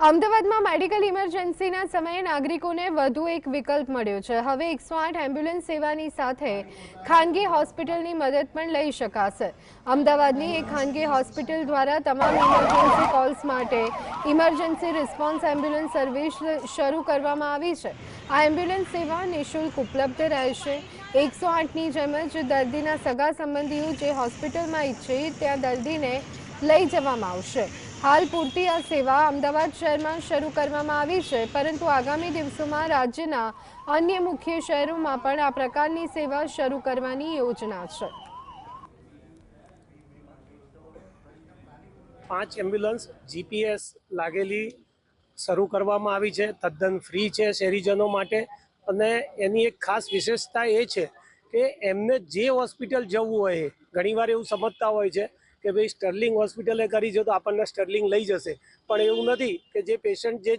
અમદાવાદમાં મેડિકલ ઇમરજન્સીના સમયે નાગરિકોને વધુ એક વિકલ્પ મળ્યો છે। હવે 108 એમ્બ્યુલન્સ સેવાની સાથે ખાનગી હોસ્પિટલની મદદ પણ લઈ શકાશે। અમદાવાદની એક ખાનગી હોસ્પિટલ દ્વારા તમામ ઇમરજન્સી કોલ્સ માટે ઇમરજન્સી રિસ્પોન્સ એમ્બ્યુલન્સ સર્વિસ શરૂ કરવામાં આવી છે। આ એમ્બ્યુલન્સ સેવા નિઃશુલ્ક ઉપલબ્ધ રહેશે। 108ની જેમ જ દર્દીના સગા સંબંધીઓ જે હોસ્પિટલમાં ઈચ્છે ત્યાં દર્દીને લઈ જવામાં આવશે। हाल पूरती आ सेवा अमदावाद शहर में शुरू करवामां आवी छे, परंतु आगामी दिवसों में राज्यना अन्य मुख्य शहरों में पण आ प्रकारनी सेवा शुरू करवानी योजना छे। 5 एम्ब्युलन्स जीपीएस लागेली शुरू करवामां आवी छे। तद्दन फ्री है शहरीजनों माटे। अने एनी एक खास विशेषता ए छे के एमने जे होस्पिटल जवुं होय, घणीवार एवुं समजता होय छे कि भाई स्टर्लिंग होस्पिटले करी जो तो आपने स्टर्लिंग लई जशे, पण एवुं नथी कि जे पेशंट जे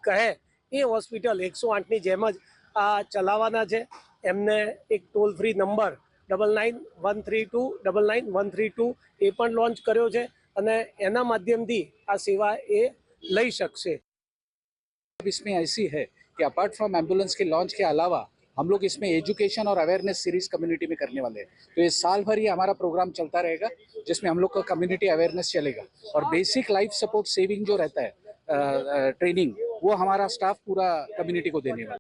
कहे ए होस्पिटल 108 जेम ज आ चलाववाना छे। एमने एक टोल फ्री नंबर 9913299132 ए पण लॉन्च कर्यो छे अने एना माध्यमथी आ सेवा ए लई शकशे। इसमें ऐसी है कि अपार्ट फ्रॉम एम्बुलेंस के लॉन्च के अलावा हम लोग इसमें एजुकेशन और अवेयरनेस सीरीज कम्युनिटी में करने वाले हैं। तो ये साल भर ही हमारा प्रोग्राम चलता रहेगा, जिसमें हम लोग का कम्युनिटी अवेयरनेस चलेगा और बेसिक लाइफ सपोर्ट सेविंग जो रहता है ट्रेनिंग, वो हमारा स्टाफ पूरा कम्युनिटी को देने वाला है।